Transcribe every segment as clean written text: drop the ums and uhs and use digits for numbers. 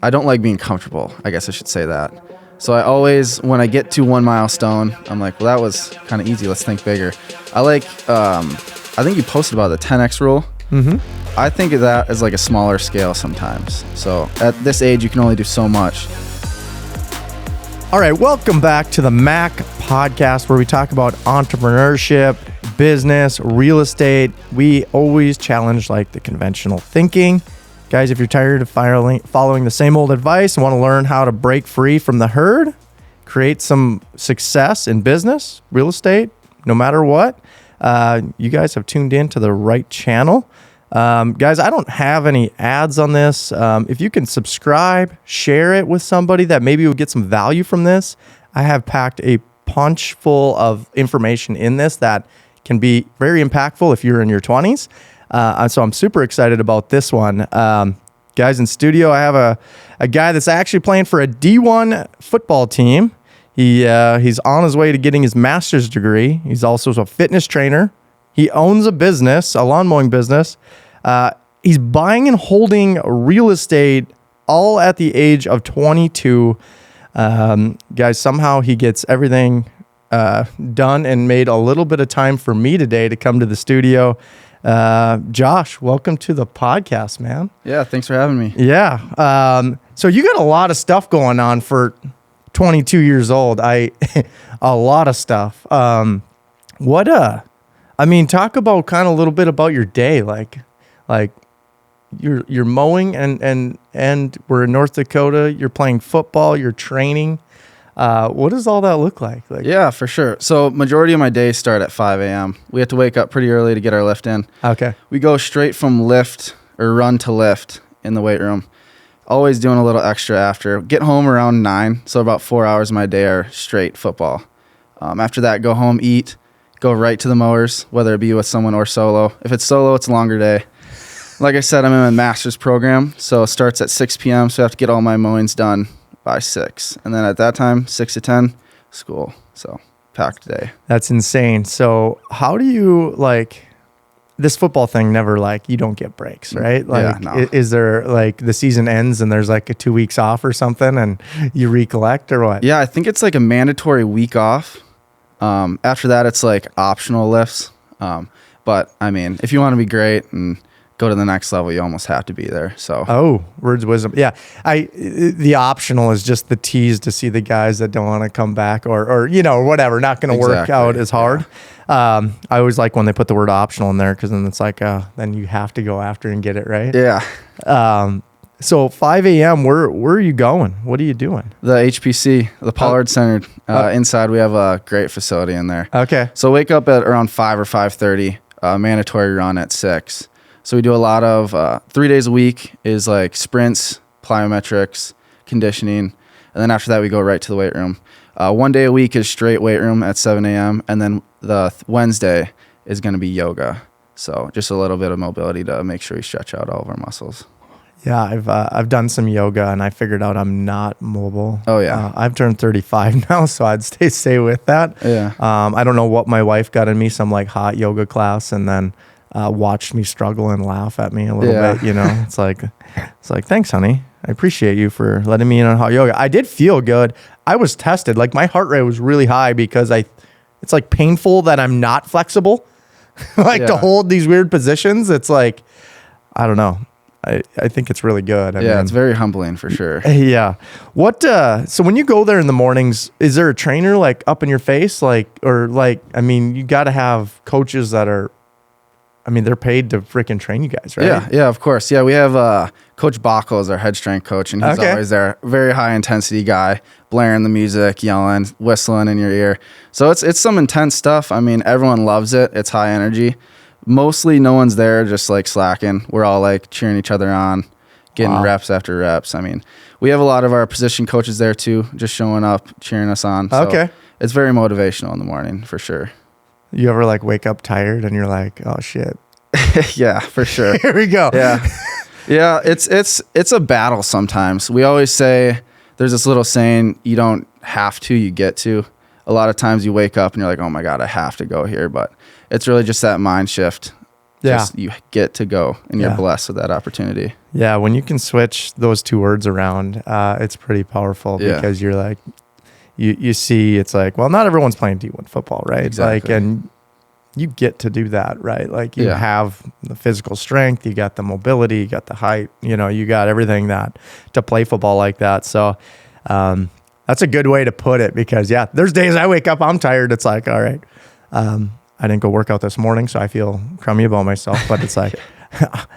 I don't like being comfortable. I guess I should say that. So I always, when I get to 1 milestone, I'm like, well, that was kind of easy. Let's think bigger. I think you posted about the 10X rule. Mm-hmm. I think of that as like a smaller scale sometimes. So at this age, you can only do so much. All right, welcome back to the Mac podcast, where we talk about entrepreneurship, business, real estate. We always challenge like the conventional thinking. Guys, if you're tired of following the same old advice and want to learn how to break free from the herd, create some success in business, real estate, no matter what, you guys have tuned in to the right channel. Guys, I don't have any ads on this. If you can subscribe, share it with somebody that maybe would get some value from this. I have packed a punch full of information in this that can be very impactful if you're in your 20s. So I'm super excited about this one. Guys, in studio, I have a guy that's actually playing for a D1 football team. He's on his way to getting his master's degree. He's also a fitness trainer. He owns a business, a lawn mowing business. He's buying and holding real estate all at the age of 22. Guys, somehow he gets everything done and made a little bit of time for me today to come to the studio. Josh, welcome to the podcast, man. Yeah, thanks for having me. Yeah. So you got a lot of stuff going on for 22 years old. A lot of stuff. Talk about kind of a little bit about your day, like you're mowing and we're in North Dakota, you're playing football, you're training. What does all that look like? Yeah, for sure. So majority of my days start at 5 a.m. We have to wake up pretty early to get our lift in. Okay. We go straight from lift or run to lift in the weight room. Always doing a little extra after. Get home around 9, so about 4 hours of my day are straight football. After that, go home, eat, go right to the mowers, whether it be with someone or solo. If it's solo, it's a longer day. Like I said, I'm in a master's program, so it starts at 6 p.m., so I have to get all my mowings done by 6. And then at that time, 6 to 10, school. So packed day. That's insane. So how do you this football thing never you don't get breaks, right? Is there the season ends and there's a 2 weeks off or something and you recollect or what? Yeah, I think it's a mandatory week off. After that, it's optional lifts. But I mean, if you want to be great and go to the next level, you almost have to be there. So words of wisdom. Yeah, the optional is just the tease to see the guys that don't want to come back or whatever, not going to work out as hard. Yeah. I always like when they put the word optional in there, because then it's then you have to go after and get it right. Yeah. So 5 a.m. Where are you going? What are you doing? The HPC, the Pollard Center. Inside, we have a great facility in there. Okay. So wake up at around 5 or 5:30. Mandatory run at 6. So we do a lot of 3 days a week is sprints, plyometrics, conditioning. And then after that, we go right to the weight room. 1 day a week is straight weight room at 7 a.m. And then the Wednesday is going to be yoga. So just a little bit of mobility to make sure we stretch out all of our muscles. Yeah, I've done some yoga and I figured out I'm not mobile. Oh yeah. I've turned 35 now, so I'd stay with that. Yeah. I don't know what my wife got in me, some hot yoga class, and then watched me struggle and laugh at me a little bit. It's like, thanks, honey. I appreciate you for letting me in on hot yoga. I did feel good. I was tested. My heart rate was really high because it's painful that I'm not flexible. To hold these weird positions. It's I don't know. I think it's really good. I mean, it's very humbling for sure. Yeah. What, so when you go there in the mornings, is there a trainer up in your face? You got to have coaches that are, they're paid to freaking train you guys, right? Yeah, of course. Yeah, we have Coach Bacco is our head strength coach, and he's always there. Very high intensity guy, blaring the music, yelling, whistling in your ear. So it's some intense stuff. Everyone loves it. It's high energy. Mostly no one's there just slacking. We're all cheering each other on, getting reps after reps. We have a lot of our position coaches there too, just showing up, cheering us on. So it's very motivational in the morning for sure. You ever wake up tired and you're like, oh shit. Yeah, for sure. Here we go. Yeah. Yeah. It's a battle sometimes. We always say there's this little saying, you don't have to, you get to. A lot of times you wake up and you're like, oh my God, I have to go here. But it's really just that mind shift. Yeah. Just you get to go and you're Yeah. blessed with that opportunity. Yeah, when you can switch those two words around, it's pretty powerful Yeah. because you're like, you see, it's like, well, not everyone's playing D1 football, right? Exactly. Like, and you get to do that, right? Like you Yeah. have the physical strength, you got the mobility, you got the height, you got everything that to play football like that. So, that's a good way to put it because yeah, there's days I wake up, I'm tired. It's like, all right, I didn't go work out this morning, so I feel crummy about myself, but it's like,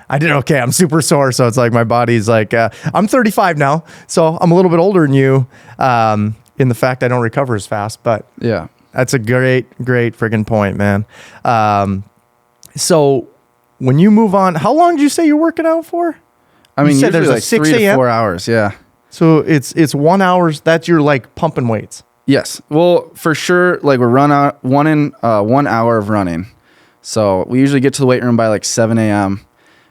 I did okay. I'm super sore. So it's like, my body's like, I'm 35 now. So I'm a little bit older than you, in the fact I don't recover as fast, but Yeah. that's a great friggin' point, man. So when you move on, how long did you say you're working out for? I mean, You said usually there's a like 6 3 to a.m.? 4 hours. Yeah. So it's 1 hour. That's your like pumping weights. Yes. Well, for sure, like we're 1 hour of running. So we usually get to the weight room by like 7 a.m.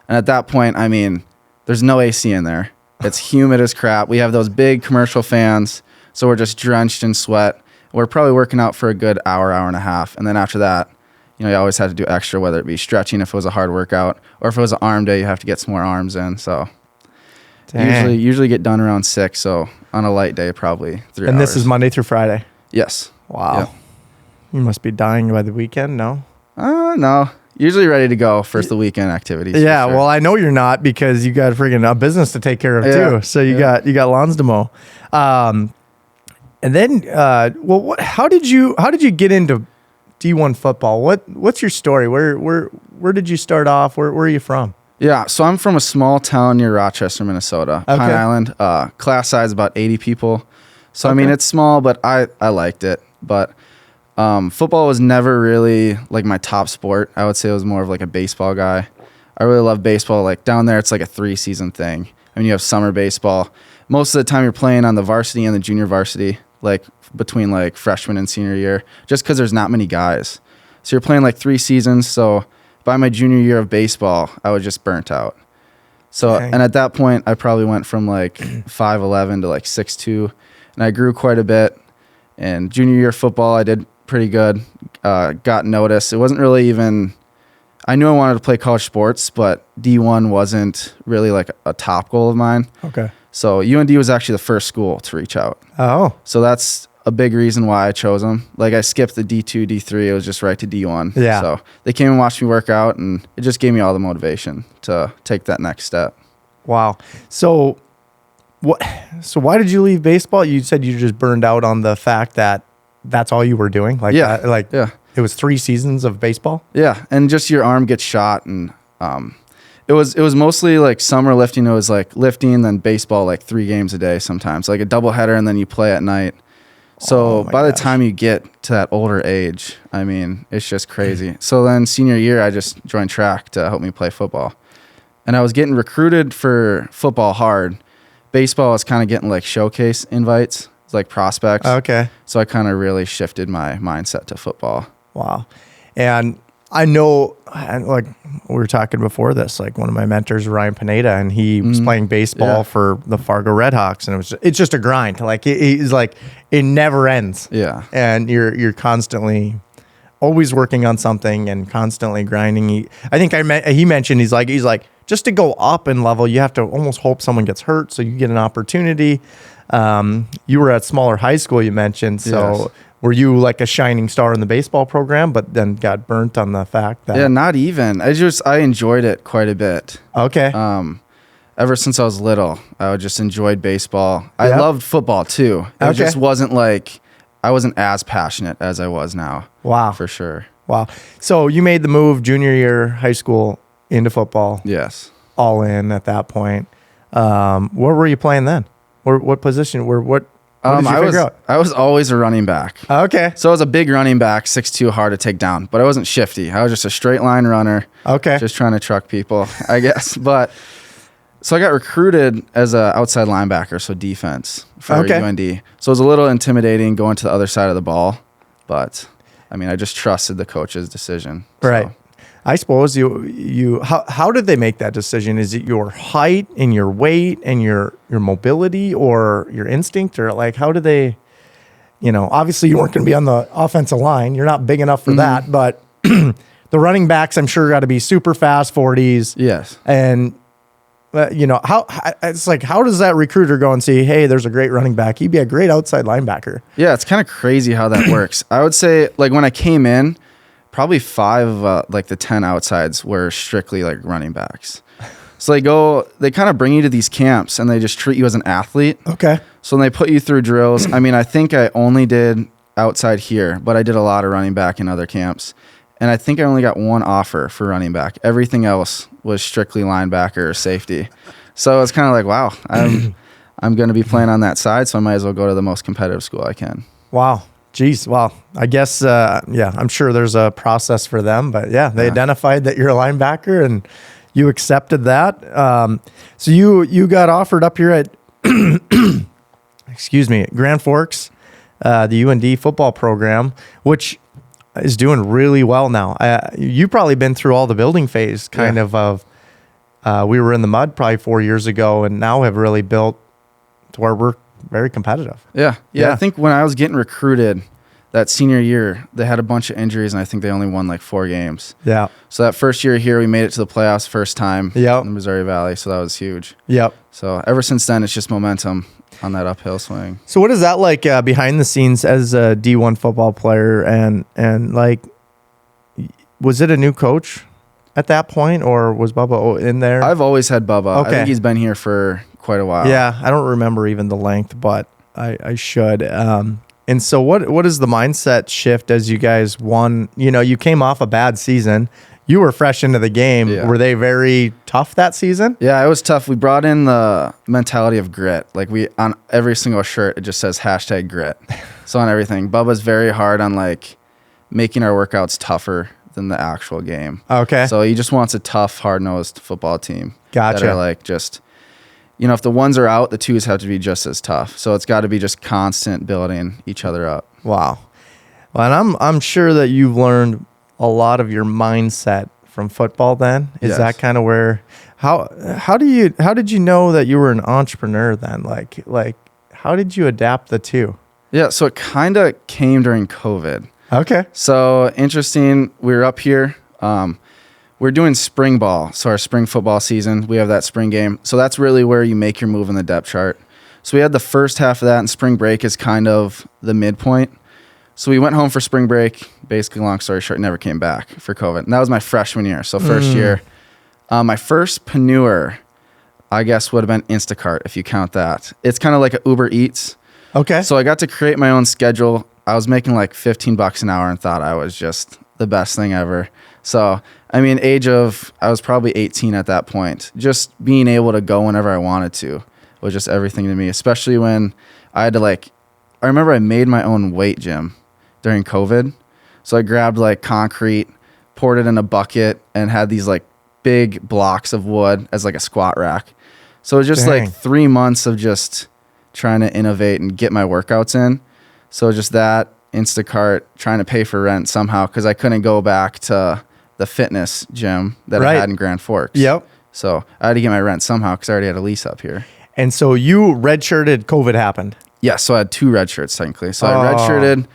And at that point, I mean, there's no AC in there. It's humid as crap. We have those big commercial fans. So we're just drenched in sweat. We're probably working out for a good hour and a half. And then after that, you always had to do extra, whether it be stretching if it was a hard workout, or if it was an arm day, you have to get some more arms in. So usually get done around 6. So on a light day, probably 3 hours. And this is Monday through Friday. Yes. Wow. Yep. You must be dying by the weekend. No. No. Usually ready to go first the weekend activities. Yeah. for sure. Well, I know you're not because you got friggin' a business to take care of Yeah, too. So you got lawns to mow. And then, how did you get into D1 football? What's your story? Where did you start off? Where are you from? Yeah, so I'm from a small town near Rochester, Minnesota, Okay. Pine Island. Class size about 80 people. So I mean, Okay. it's small, but I liked it. But football was never really like my top sport. I would say I was more of like a baseball guy. I really love baseball. Like down there, it's like a 3-season thing. I mean, you have summer baseball. Most of the time, you're playing on the varsity and the junior varsity, like between like freshman and senior year, just because there's not many guys. So you're playing like 3 seasons. So by my junior year of baseball, I was just burnt out. So, Dang. and at that point, I probably went from like 5'11" to like 6'2", and I grew quite a bit. And junior year football, I did pretty good. Got noticed. It wasn't really even, I knew I wanted to play college sports, but D1 wasn't really like a top goal of mine. Okay. So UND was actually the first school to reach out. Oh. So that's a big reason why I chose them. Like I skipped the D2, D3. It was just right to D1. Yeah. So they came and watched me work out, and it just gave me all the motivation to take that next step. Wow. So why did you leave baseball? You said you just burned out on the fact that that's all you were doing. Like, Yeah. yeah. It was 3 seasons of baseball. Yeah, and just your arm gets shot, and it was mostly like summer lifting. It was like lifting, then baseball, like 3 games a day sometimes, like a doubleheader, and then you play at night. So Oh my by the gosh. time you get to that older age, I mean, it's just crazy. So then senior year, I just joined track to help me play football, and I was getting recruited for football hard. Baseball was kind of getting like showcase invites, like prospects. Okay. So I kind of really shifted my mindset to football. It's And I know, like we were talking before this, like one of my mentors, Ryan Pineda, and he was playing baseball Yeah. for the Fargo Redhawks, and it's just a grind. Like it's like it never ends. Yeah. And you're constantly always working on something and constantly grinding. He mentioned he's like just to go up in level, you have to almost hope someone gets hurt so you get an opportunity. You were at smaller high school, you mentioned, so. Yes. Were you like a shining star in the baseball program, but then got burnt on the fact that? Yeah, not even. I enjoyed it quite a bit. Okay. Ever since I was little, I just enjoyed baseball. I Yep. loved football too. It Okay. just wasn't like, I wasn't as passionate as I was now. Wow. For sure. Wow. So you made the move junior year high school into football, Yes. all in at that point. Where were you playing then? What position? What did you figure out? I was always a running back. Okay. So I was a big running back, 6'2", hard to take down, but I wasn't shifty. I was just a straight line runner. Okay. Just trying to truck people, I guess. But so I got recruited as an outside linebacker, so defense for Okay. UND. So it was a little intimidating going to the other side of the ball, but I mean, I just trusted the coach's decision. Right. So, I suppose how did they make that decision? Is it your height and your weight and your mobility or your instinct, or like how did they, obviously you weren't going to be on the offensive line. You're not big enough for that, but the running backs, I'm sure, got to be super fast 40s. Yes. And how it's like, how does that recruiter go and see, hey, there's a great running back, he'd be a great outside linebacker? Yeah, it's kind of crazy how that works. I would say, like, when I came in, probably 5 of like the 10 outsides were strictly like running backs. So they kind of bring you to these camps and they just treat you as an athlete. Okay. So when they put you through drills, I mean, I think I only did outside here, but I did a lot of running back in other camps. And I think I only got 1 offer for running back. Everything else was strictly linebacker or safety. So it's kind of like, wow, I'm going to be playing on that side, so I might as well go to the most competitive school I can. Wow. Geez. Well, I guess, I'm sure there's a process for them, but they identified that you're a linebacker and you accepted that. So you got offered up here at, Grand Forks, the UND football program, which is doing really well now. You've probably been through all the building phase of we were in the mud probably 4 years ago and now have really built to where we're very competitive. Yeah. I think when I was getting recruited that senior year, they had a bunch of injuries and I think they only won like 4 games. Yeah. So that first year here, we made it to the playoffs first time in the Missouri Valley. So that was huge. Yep. So ever since then, it's just momentum on that uphill swing. So what is that like behind the scenes as a D1 football player? And like, was it a new coach at that point or was Bubba in there? I've always had Bubba. Okay. I think he's been here for quite a while. Yeah. I don't remember even the length, but I should. And so what is the mindset shift as you guys won? You came off a bad season. You were fresh into the game. Yeah. Were they very tough that season? Yeah, it was tough. We brought in the mentality of grit. Like on every single shirt, it just says #grit. So on everything, Bubba's very hard on like making our workouts tougher than the actual game. Okay. So he just wants a tough, hard-nosed football team. Gotcha. That are like just, if the ones are out, the twos have to be just as tough. So it's got to be just constant building each other up. Wow. Well, and I'm sure that you've learned a lot of your mindset from football then. Is that kind of where, how did you know that you were an entrepreneur then? Like how did you adapt the two? Yeah. So it kind of came during COVID. Okay. So interesting. We were up here. We're doing spring ball. So our spring football season, we have that spring game. So that's really where you make your move in the depth chart. So we had the first half of that, and spring break is kind of the midpoint. So we went home for spring break, basically, long story short, never came back for COVID. And that was my freshman year. So first year, my first Panure, I guess, would have been Instacart, if you count that. It's kind of like a Uber Eats. Okay. So I got to create my own schedule. I was making like $15 an hour and thought I was just the best thing ever. So, I mean, I was probably 18 at that point. Just being able to go whenever I wanted to was just everything to me, especially when I had to I remember I made my own weight gym during COVID. So I grabbed like concrete, poured it in a bucket, and had these like big blocks of wood as like a squat rack. So it was just like 3 months of just trying to innovate and get my workouts in. So just that, Instacart, trying to pay for rent somehow because I couldn't go back to the fitness gym that I had in Grand Forks. Yep. So I had to get my rent somehow because I already had a lease up here. And so you redshirted, COVID happened. Yeah, so I had 2 red shirts technically. So I redshirted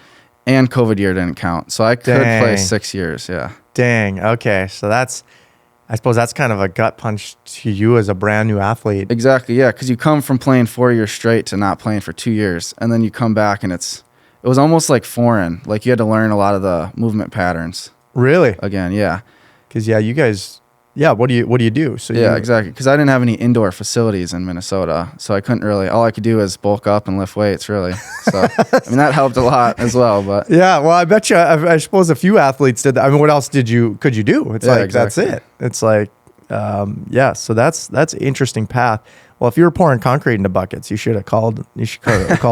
and COVID year didn't count. So I could play 6 years, yeah. Dang, okay. So I suppose that's kind of a gut punch to you as a brand new athlete. Exactly, yeah, because you come from playing 4 years straight to not playing for 2 years. And then you come back and it was almost like foreign. Like you had to learn a lot of the movement patterns. Really? Again, yeah. Because you guys, what do you do? So exactly. Because I didn't have any indoor facilities in Minnesota, so I couldn't really. All I could do is bulk up and lift weights, really. So I mean that helped a lot as well. But yeah, well, I bet you. I suppose a few athletes did that. I mean, what else could you do? It's that's it. It's like, So that's an interesting path. Well, if you were pouring concrete into buckets, you should have called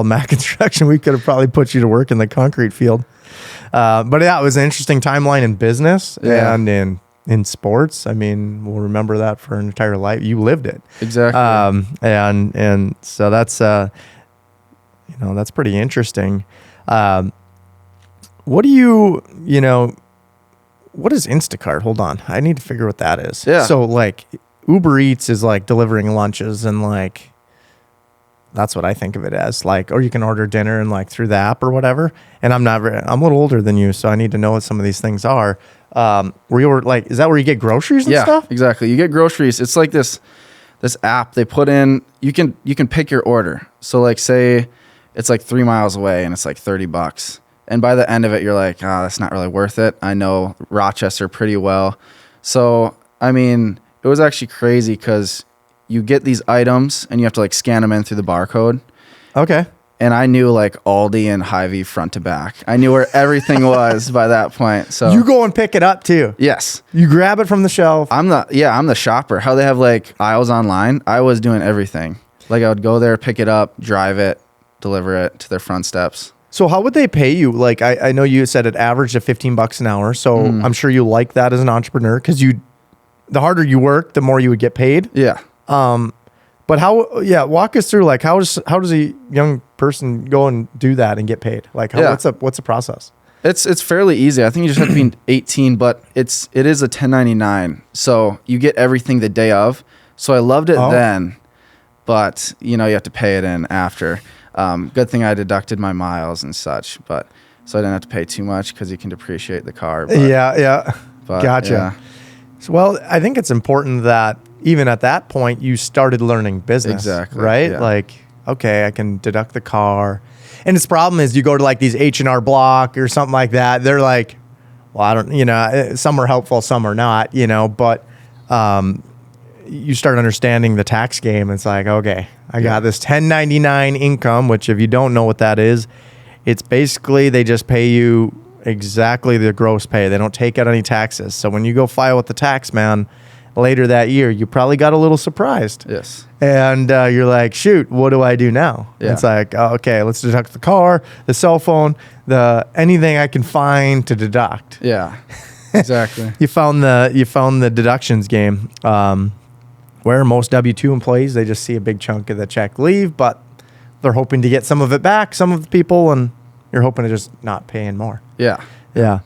Mac Construction. We could have probably put you to work in the concrete field. But yeah, it was an interesting timeline in business and in sports. I mean, we'll remember that for an entire life. You lived it. Exactly. And so that's, that's pretty interesting. What is Instacart? Hold on. I need to figure what that is. Yeah. So like Uber Eats is like delivering lunches and like That's what I think of it as. Like, or you can order dinner and like through the app or whatever. And I'm a little older than you, so I need to know what some of these things are. Where you were like, is that where you get groceries and stuff? Yeah, exactly. You get groceries. It's like this app they put in. You can pick your order. So like, say it's like 3 miles away and it's like $30. And by the end of it, you're like, that's not really worth it. I know Rochester pretty well. So, I mean, it was actually crazy because you get these items and you have to like scan them in through the barcode. Okay. And I knew like Aldi and Hy-Vee front to back. I knew where everything was by that point. So you go and pick it up too. Yes. You grab it from the shelf. I'm the shopper. How they have like aisles online. I was doing everything. Like I would go there, pick it up, drive it, deliver it to their front steps. So how would they pay you? Like I know you said it averaged at $15 an hour. So I'm sure you like that as an entrepreneur because the harder you work, the more you would get paid. Yeah. But walk us through like how does a young person go and do that and get paid? Like what's the process? It's fairly easy. I think you just have to be 18, but it is a 1099. So you get everything the day of. So I loved it then, but you have to pay it in after. Good thing I deducted my miles and such, but so I didn't have to pay too much because you can depreciate the car. But, but, gotcha. Yeah. So, well, I think it's important that even at that point you started learning business. Exactly. Right? Yeah. Like, okay, I can deduct the car. And its problem is you go to like these H&R Block or something like that. They're like, well, I don't, some are helpful, some are not, but you start understanding the tax game. It's like, okay, I got this 1099 income, which if you don't know what that is, it's basically they just pay you exactly the gross pay. They don't take out any taxes. So when you go file with the tax man later that year, you probably got a little surprised. Yes. And you're like, shoot, what do I do now? Yeah. It's like, okay, let's deduct the car, the cell phone, anything I can find to deduct. Yeah, exactly. You found the deductions game. Where most W-2 employees, they just see a big chunk of the check leave, but they're hoping to get some of it back, some of the people, and you're hoping to just not pay in more. Yeah. Yeah.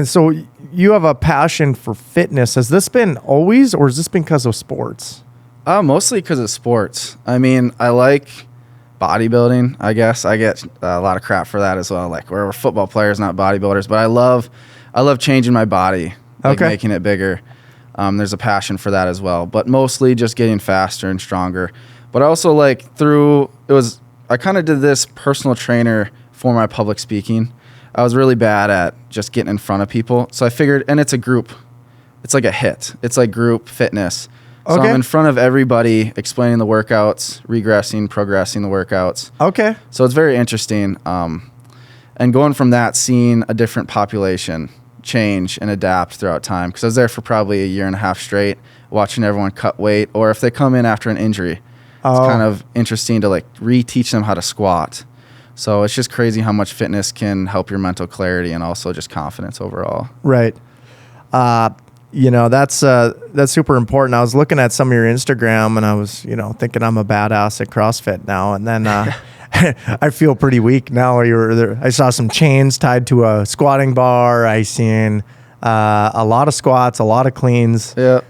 So you have a passion for fitness. Has this been always, or has this been because of sports? Mostly because of sports. I mean, I like bodybuilding, I guess. I get a lot of crap for that as well. Like we're football players, not bodybuilders, but I love changing my body, like making it bigger. There's a passion for that as well, but mostly just getting faster and stronger. But I also I kind of did this personal trainer for my public speaking. I was really bad at just getting in front of people. So I figured, and it's a group, it's like a HIIT. It's like group fitness. So I'm in front of everybody explaining the workouts, regressing, progressing the workouts. Okay. So it's very interesting. And going from that, seeing a different population change and adapt throughout time, because I was there for probably a year and a half straight watching everyone cut weight, or if they come in after an injury, it's kind of interesting to like reteach them how to squat. So it's just crazy how much fitness can help your mental clarity and also just confidence overall. Right. That's super important. I was looking at some of your Instagram and I was thinking I'm a badass at CrossFit now, and then I feel pretty weak now. I saw some chains tied to a squatting bar. I seen a lot of squats, a lot of cleans. Yeah.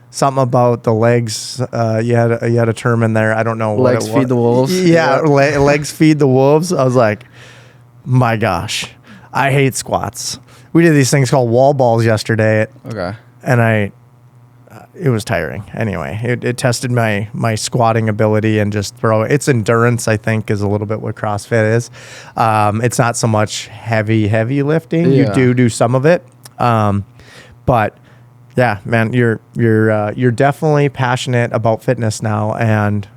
Something about the legs. You had a term in there. I don't know. Legs feed the wolves. Yeah, legs feed the wolves. I was like, my gosh, I hate squats. We did these things called wall balls yesterday. Okay. And it was tiring. Anyway, it tested my squatting ability and just it's endurance, I think, is a little bit what CrossFit is. It's not so much heavy lifting. Yeah. You do some of it. But yeah, man, you're definitely passionate about fitness now, and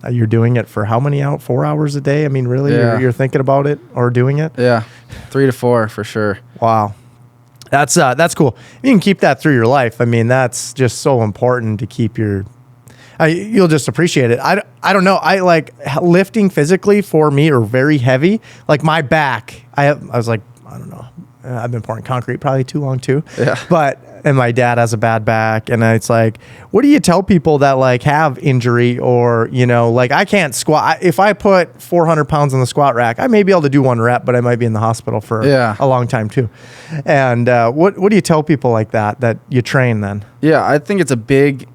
you're doing it for how many 4 hours a day? I mean, really, you're thinking about it or doing it? Yeah, 3 to 4 for sure. Wow. That's cool. You can keep that through your life. I mean, that's just so important to keep you'll just appreciate it. I don't know. I like lifting physically for me or very heavy. Like my back, I was like, I don't know. I've been pouring concrete probably too long too. Yeah. And my dad has a bad back, and it's like, what do you tell people that like have injury or, like I can't squat. If I put 400 pounds on the squat rack, I may be able to do 1 rep, but I might be in the hospital for a long time too. And what do you tell people like that you train then? Yeah, I think it's a big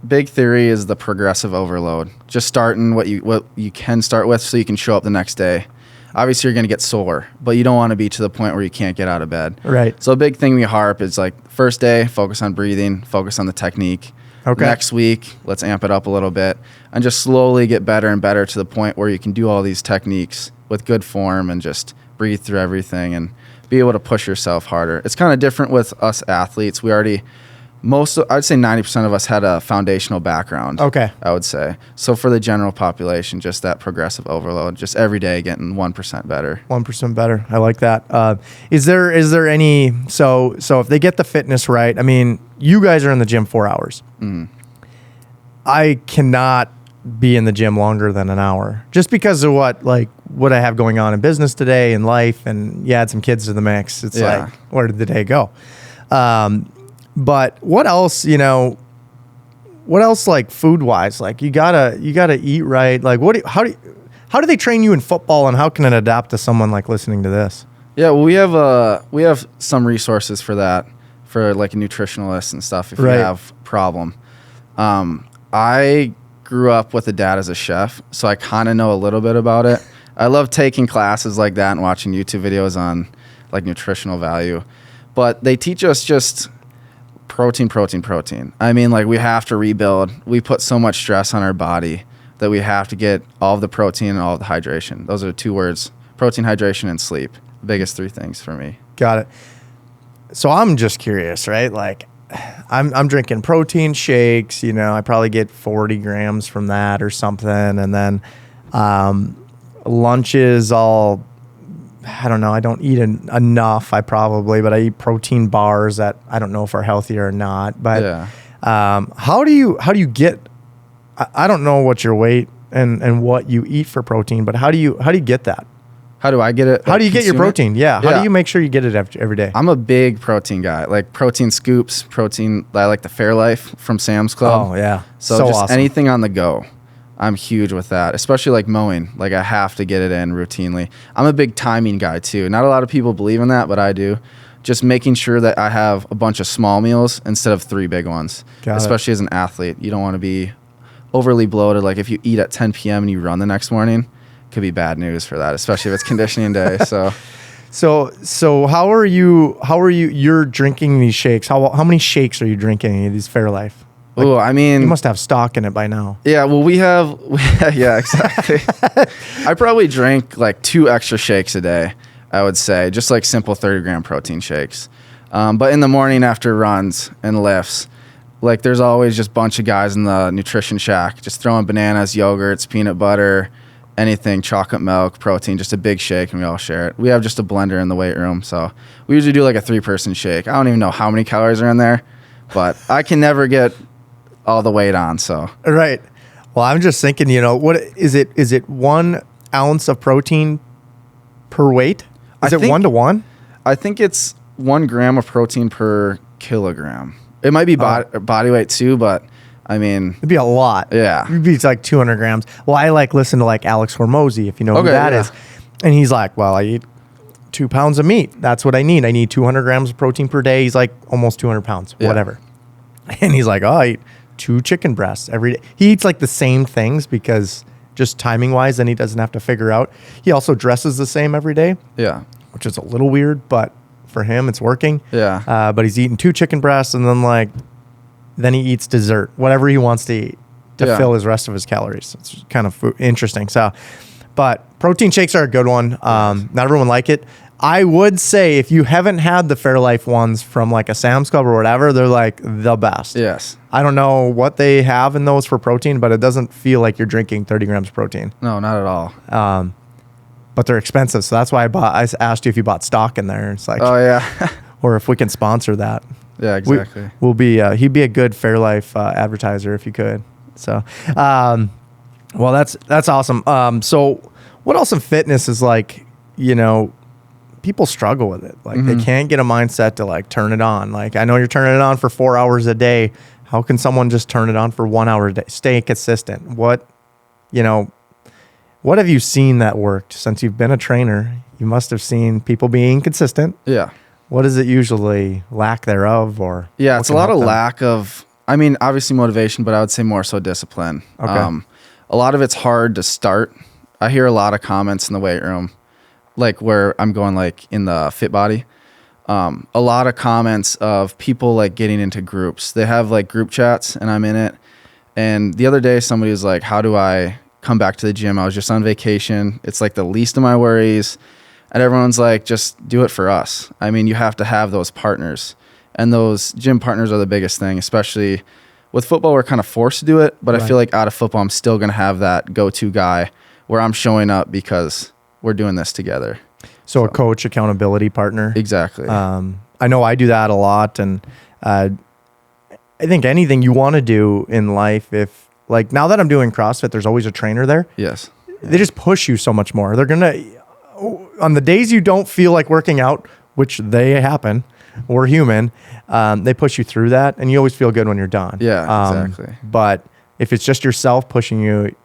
big theory is the progressive overload. Just starting what you can start with so you can show up the next day. Obviously, you're going to get sore, but you don't want to be to the point where you can't get out of bed. Right. So a big thing we harp is like first day, focus on breathing, focus on the technique. Okay. Next week, let's amp it up a little bit and just slowly get better and better to the point where you can do all these techniques with good form and just breathe through everything and be able to push yourself harder. It's kind of different with us athletes. I'd say 90% of us had a foundational background. Okay. I would say. So for the general population, just that progressive overload, just every day getting 1% better. 1% better. I like that. Is there any, so if they get the fitness right, I mean, you guys are in the gym 4 hours. Mm. I cannot be in the gym longer than an hour just because of what I have going on in business today in life. And you add some kids to the mix. It's like, where did the day go? But what else, like food wise, like you gotta eat right. Like how do they train you in football, and how can it adapt to someone like listening to this? Yeah, well, we have some resources for that, for like a nutritionalist and stuff if you have a problem. I grew up with a dad as a chef, so I kind of know a little bit about it. I love taking classes like that and watching YouTube videos on like nutritional value, but they teach us just protein. I mean, like we have to rebuild. We put so much stress on our body that we have to get all of the protein and all of the hydration. Those are the 2 words: protein, hydration, and sleep. The biggest 3 things for me. Got it. So I'm just curious, right? Like I'm drinking protein shakes, I probably get 40 grams from that or something. And then lunches I don't know. I don't eat enough. But I eat protein bars that I don't know if are healthy or not. But how do you get? I don't know what your weight and what you eat for protein, but how do you get that? How do I get it? How do you get your protein? Yeah. How do you make sure you get it every day? I'm a big protein guy. Like protein scoops, protein. I like the Fairlife from Sam's Club. Oh yeah. So just awesome. Anything on the go. I'm huge with that, especially like mowing. Like I have to get it in routinely. I'm a big timing guy too. Not a lot of people believe in that, but I do. Just making sure that I have a bunch of small meals instead of 3 big ones. Especially as an athlete, you don't want to be overly bloated. Like if you eat at 10 p.m. and you run the next morning, it could be bad news for that, especially if it's conditioning day. So how are you? You're drinking these shakes. How many shakes are you drinking in these Fairlife? Like, I mean, you must have stock in it by now. Yeah, well, yeah, exactly. I probably drink like 2 extra shakes a day, I would say, just like simple 30-gram protein shakes. But in the morning after runs and lifts, like there's always just a bunch of guys in the nutrition shack just throwing bananas, yogurts, peanut butter, anything, chocolate milk, protein, just a big shake, and we all share it. We have just a blender in the weight room, so we usually do like a 3-person shake. I don't even know how many calories are in there, but I can never get all the weight on, so. Right. Well, I'm just thinking, what is it? Is it 1 ounce of protein per weight? Is it 1 to 1? I think it's 1 gram of protein per kilogram. It might be body weight too, but I mean, it'd be a lot. Yeah. It'd be like 200 grams. Well, I listen to like Alex Hormozy, if you know who that is. And he's like, well, I eat 2 pounds of meat. That's what I need. I need 200 grams of protein per day. He's like almost 200 pounds, whatever. And he's like, I eat 2 chicken breasts every day. He eats like the same things because just timing wise, then he doesn't have to figure out. He also dresses the same every day. Yeah. Which is a little weird, but for him, it's working. Yeah. But he's eating 2 chicken breasts and then he eats dessert, whatever he wants to eat to fill his rest of his calories. It's kind of interesting. So, but protein shakes are a good one. Not everyone like it. I would say if you haven't had the Fairlife ones from like a Sam's Club or whatever, they're like the best. Yes. I don't know what they have in those for protein, but it doesn't feel like you're drinking 30 grams of protein. No, not at all. But they're expensive. So that's why I asked you if you bought stock in there. It's like, oh yeah. or if we can sponsor that. Yeah, exactly. He'd be a good Fairlife advertiser if you could. So, well, that's awesome. So what else in fitness is like, people struggle with it. Like they can't get a mindset to like turn it on. Like I know you're turning it on for 4 hours a day. How can someone just turn it on for 1 hour a day? Stay consistent. What have you seen that worked since you've been a trainer? You must have seen people being consistent. Yeah. What is it usually lack thereof or? Yeah, it's a lot of lack of I mean, obviously motivation, but I would say more so discipline. Okay. A lot of it's hard to start. I hear a lot of comments in the weight room, like where I'm going, like in the FitBody. A lot of comments of people like getting into groups. They have like group chats and I'm in it. And the other day somebody was like, how do I come back to the gym? I was just on vacation. It's like the least of my worries. And everyone's like, just do it for us. I mean, you have to have those partners. And those gym partners are the biggest thing, especially with football. We're kind of forced to do it. But I feel like out of football, I'm still going to have that go-to guy where I'm showing up because we're doing this together. So a coach, accountability partner. Exactly. I know I do that a lot. And I think anything you want to do in life, if like now that I'm doing CrossFit, there's always a trainer there. Yes. They just push you so much more. They're going to, on the days you don't feel like working out, which they happen, we're human, they push you through that and you always feel good when you're done. Yeah, exactly. But if it's just yourself pushing you,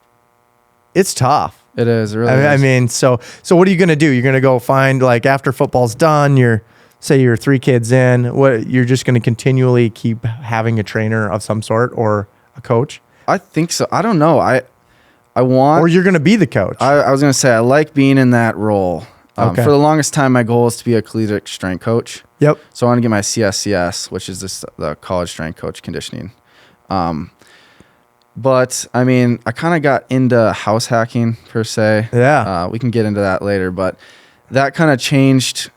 it's tough. It is. It really I is. mean, so what are you going to do? You're going to go find, like, after football's done, you're 3 kids in, you're just going to continually keep having a trainer of some sort or a coach? I think so. I don't know. I want... Or you're going to be the coach. I was going to say, I like being in that role. Okay. For the longest time, my goal is to be a collegiate strength coach. Yep. So I want to get my CSCS, which is the college strength coach conditioning. But I mean, I kind of got into house hacking per se. Yeah. We can get into that later, but that kind of changed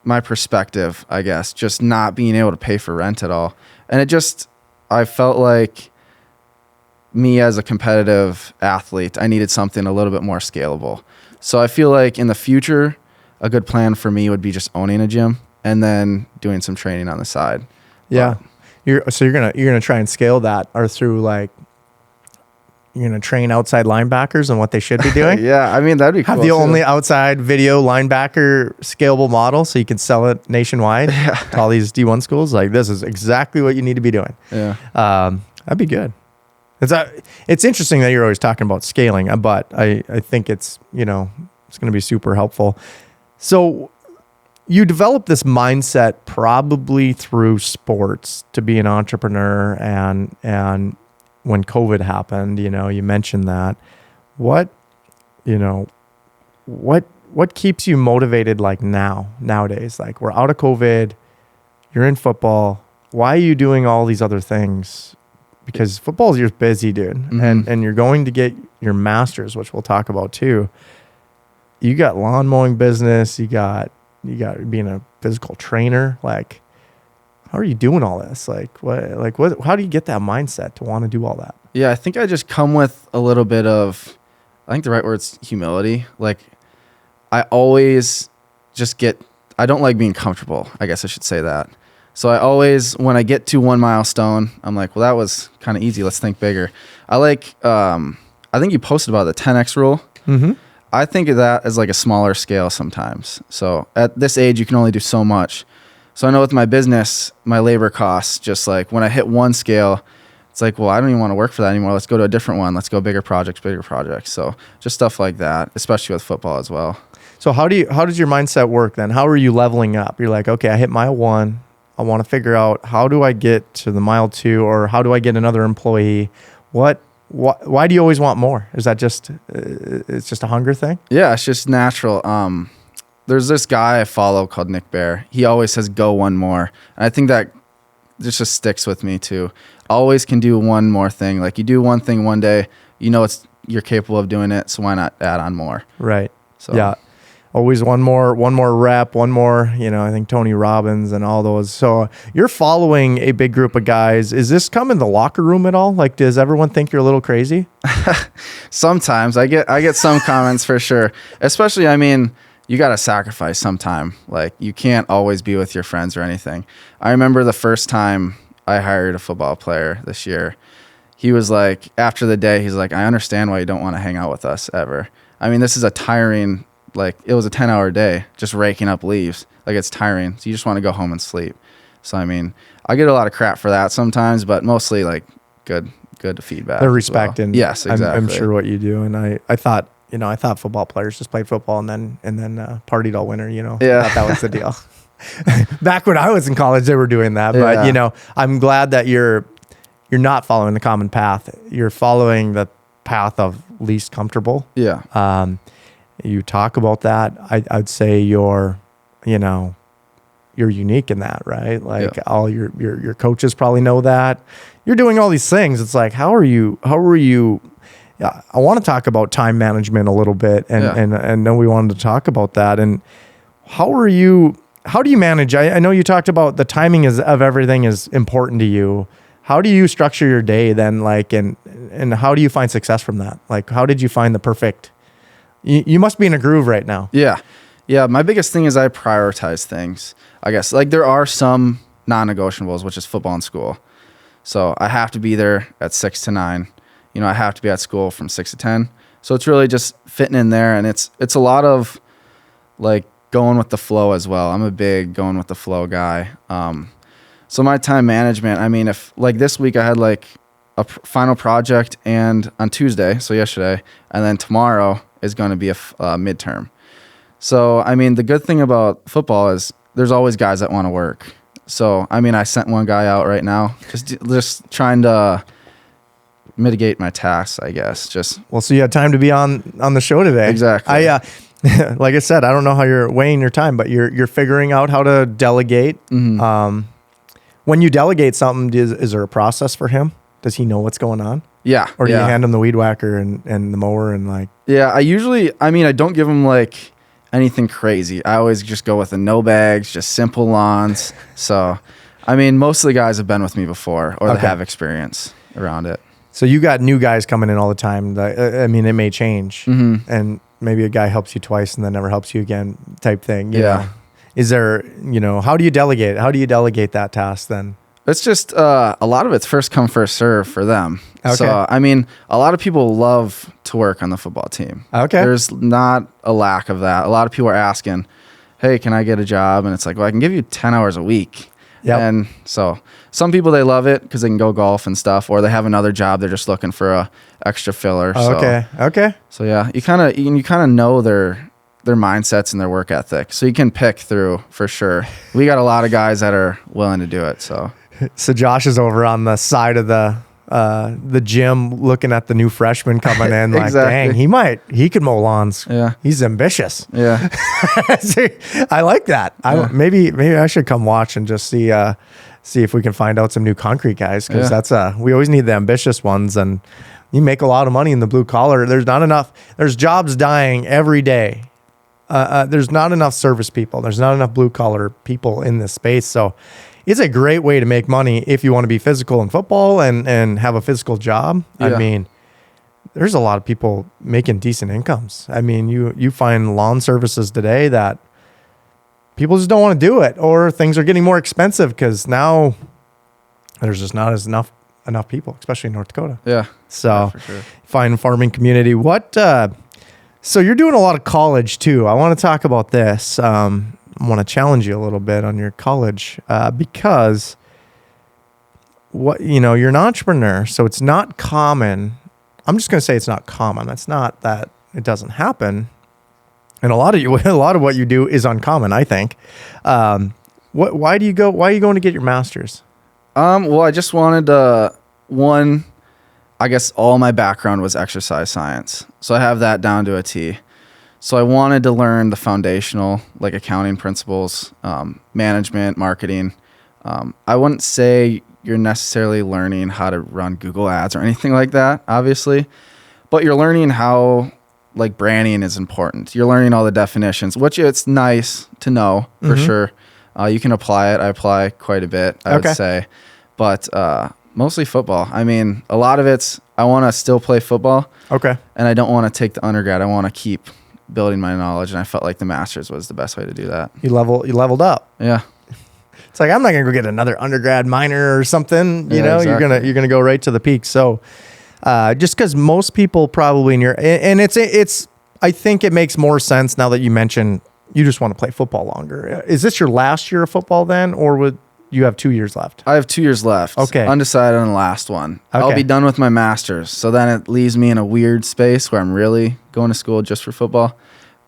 my perspective, I guess, just not being able to pay for rent at all. And I felt like me as a competitive athlete, I needed something a little bit more scalable. So I feel like in the future, a good plan for me would be just owning a gym and then doing some training on the side. Yeah. You're gonna try and scale that, or through like, you're going to train outside linebackers on what they should be doing. Yeah, I mean, that'd be cool. Have the only outside video linebacker scalable model so you can sell it nationwide to all these D1 schools. Like, this is exactly what you need to be doing. Yeah. That'd be good. It's interesting that you're always talking about scaling, but I think it's going to be super helpful. So you developed this mindset probably through sports to be an entrepreneur, and when COVID happened, you mentioned that. What keeps you motivated like nowadays? Like, we're out of COVID, you're in football. Why are you doing all these other things? Because football is just busy, dude. Mm-hmm. And you're going to get your master's, which we'll talk about too. You got lawn mowing business, you got being a physical trainer. Like, how are you doing all this? How do you get that mindset to want to do all that? Yeah, I think I just come with a little bit of, I think the right word's humility. Like, I always I don't like being comfortable. I guess I should say that. So I always, when I get to one milestone, I'm like, well, that was kind of easy. Let's think bigger. I think you posted about the 10X rule. Mm-hmm. I think of that as like a smaller scale sometimes. So at this age, you can only do so much. So I know with my business, my labor costs, just like when I hit one scale, it's like, well, I don't even want to work for that anymore. Let's go to a different one. Let's go bigger projects. So just stuff like that, especially with football as well. So how does your mindset work then? How are you leveling up? You're like, okay, I hit mile 1. I want to figure out, how do I get to the mile 2, or how do I get another employee? Why do you always want more? Is that it's just a hunger thing? Yeah, it's just natural. There's this guy I follow called Nick Bear. He always says, go one more. And I think that just sticks with me too. Always can do one more thing. Like, you do one thing one day, you're capable of doing it. So why not add on more? Right. So yeah. Always one more rep, one more, I think Tony Robbins and all those. So you're following a big group of guys. Is this come in the locker room at all? Like, does everyone think you're a little crazy? Sometimes I get some comments for sure. Especially, I mean, you got to sacrifice sometime. Like, you can't always be with your friends or anything. I remember the first time I hired a football player this year, he was like, after the day, he's like, I understand why you don't want to hang out with us ever. I mean, this is a tiring, like, it was a 10-hour day just raking up leaves. Like, it's tiring. So you just want to go home and sleep. So, I mean, I get a lot of crap for that sometimes, but mostly like good feedback. They're respecting. Well. Yes, exactly. I'm sure what you do. And I thought football players just played football and then partied all winter, Yeah. I thought that was the deal. Back when I was in college, they were doing that. But, I'm glad that you're you're not following the common path. You're following the path of least comfortable. Yeah. You talk about that. I'd say you're unique in that, right? Like all your coaches probably know that. You're doing all these things. It's like, how are you? I want to talk about time management a little bit, and know we wanted to talk about that. And how do you manage? I know you talked about the timing of everything is important to you. How do you structure your day then? Like, and how do you find success from that? Like, how did you find the perfect? You must be in a groove right now. Yeah. My biggest thing is I prioritize things. I guess like there are some non-negotiables, which is football and school. So I have to be there at 6 to 9. I have to be at school from 6 to 10. So it's really just fitting in there. And it's a lot of like going with the flow as well. I'm a big going with the flow guy. So my time management, I mean, if like this week I had like a final project and on Tuesday, so yesterday, and then tomorrow is going to be a midterm. So, I mean, the good thing about football is there's always guys that want to work. So, I mean, I sent one guy out right now, just trying to mitigate my tasks, I guess. So you had time to be on the show today. Exactly. Like I said, I don't know how you're weighing your time, but you're figuring out how to delegate. Mm-hmm. When you delegate something, is there a process for him? Does he know what's going on? Yeah. Or do you hand him the weed whacker and the mower and like? Yeah, I don't give him like anything crazy. I always just go with the no bags, just simple lawns. So, I mean, most of the guys have been with me before or they have experience around it. So you got new guys coming in all the time. I mean, it may change, and maybe a guy helps you twice and then never helps you again type thing. You know? Is there, how do you delegate? How do you delegate that task then? It's just a lot of it's first come, first serve for them. Okay. So, I mean, a lot of people love to work on the football team. Okay. There's not a lack of that. A lot of people are asking, hey, can I get a job? And it's like, well, I can give you 10 hours a week. Yep. And so some people, they love it because they can go golf and stuff, or they have another job. They're just looking for a extra filler. Okay. So yeah, you kind of know their mindsets and their work ethic. So you can pick through for sure. We got a lot of guys that are willing to do it. So Josh is over on the side of the gym looking at the new freshman coming in like, dang, he could mow lawns. Yeah. He's ambitious. Yeah. See, I like that. Maybe I should come watch and just see if we can find out some new concrete guys. Cause we always need the ambitious ones, and you make a lot of money in the blue collar. There's jobs dying every day. There's not enough service people. There's not enough blue collar people in this space. So it's a great way to make money if you want to be physical in football and have a physical job. Yeah. I mean, there's a lot of people making decent incomes. I mean, you find lawn services today that people just don't want to do it, or things are getting more expensive because now there's just not enough people, especially in North Dakota. Yeah. So for sure. Find farming community. So you're doing a lot of college too. I want to talk about this. I want to challenge you a little bit on your college because you're an entrepreneur, so it's not common. I'm just going to say it's not common. That's not that it doesn't happen. And a lot of what you do is uncommon, I think. Why are you going to get your master's? Well, I just wanted I guess all my background was exercise science. So I have that down to a T. So I wanted to learn the foundational, like accounting principles, management, marketing. I wouldn't say you're necessarily learning how to run Google ads or anything like that, obviously, but you're learning how like branding is important. You're learning all the definitions, which it's nice to know for sure. You can apply it. I apply quite a bit, I would say, but mostly football. I mean, a lot of it's, I want to still play football. Okay. And I don't want to take the undergrad. I want to keep building my knowledge, and I felt like the master's was the best way to do that. You leveled up. Yeah. It's like, I'm not gonna go get another undergrad minor or something. Exactly. You're gonna go right to the peak. So just because most people probably and it's I think it makes more sense now that you mention you just want to play football longer. Is this your last year of football then, or would you have 2 years left? I have 2 years left. Okay. Undecided on the last one. Okay. I'll be done with my master's. So then it leaves me in a weird space where I'm really going to school just for football,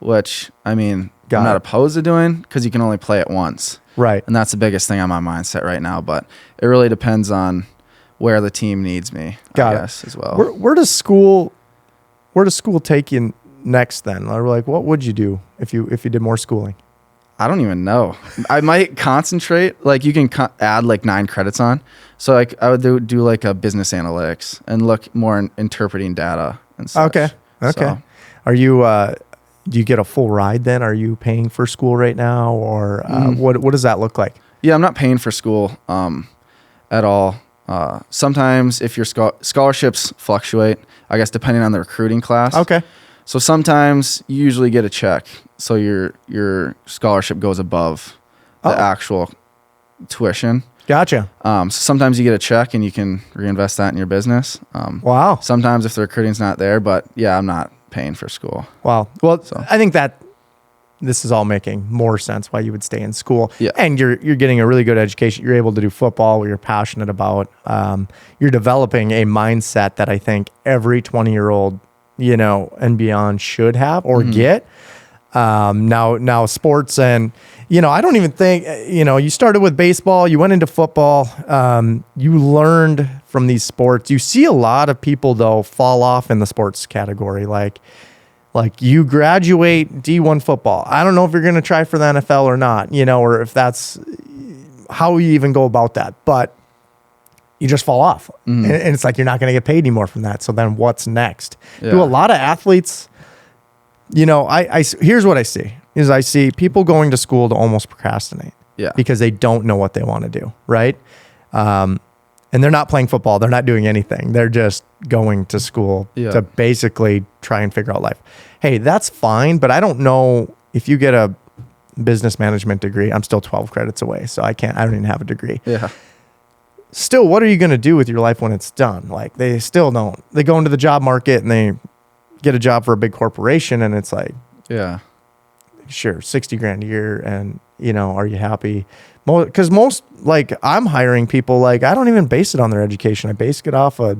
which, I mean, I'm not opposed to doing because you can only play it once. Right. And that's the biggest thing on my mindset right now. But it really depends on where the team needs me, I guess, as well. Where does school take you next then? Or like, what would you do if you did more schooling? I don't even know. I might concentrate. Like you can add like 9 credits on. So like I would do like a business analytics and look more in interpreting data and such. Okay. So, are you, do you get a full ride then? Are you paying for school right now? Or what does that look like? Yeah, I'm not paying for school at all. Sometimes if your scholarships fluctuate, I guess depending on the recruiting class. Okay. So sometimes you usually get a check. So your scholarship goes above the actual tuition. Gotcha. So sometimes you get a check and you can reinvest that in your business. Wow. Sometimes if the recruiting's not there, but yeah, I'm not paying for school. Wow. Well, I think that this is all making more sense why you would stay in school. Yeah. And you're getting a really good education. You're able to do football, what you're passionate about. You're developing a mindset that I think every 20-year-old, and beyond should have or get. Now sports and, I don't even think, you started with baseball, you went into football, you learned from these sports. You see a lot of people though fall off in the sports category. Like you graduate D1 football. I don't know if you're going to try for the NFL or not, or if that's how you even go about that, but you just fall off and it's like, you're not going to get paid anymore from that. So then what's next? Yeah. Do a lot of athletes, here's what I see is I see people going to school to almost procrastinate because they don't know what they want to do. Right. And they're not playing football. They're not doing anything. They're just going to school to basically try and figure out life. Hey, that's fine. But I don't know if you get a business management degree, I'm still 12 credits away. So I don't even have a degree. Yeah. Still, what are you going to do with your life when it's done? Like they still don't, they go into the job market and they get a job for a big corporation and it's like, sure, 60 grand a year. And are you happy? Because most, like I'm hiring people, like I don't even base it on their education. I base it off a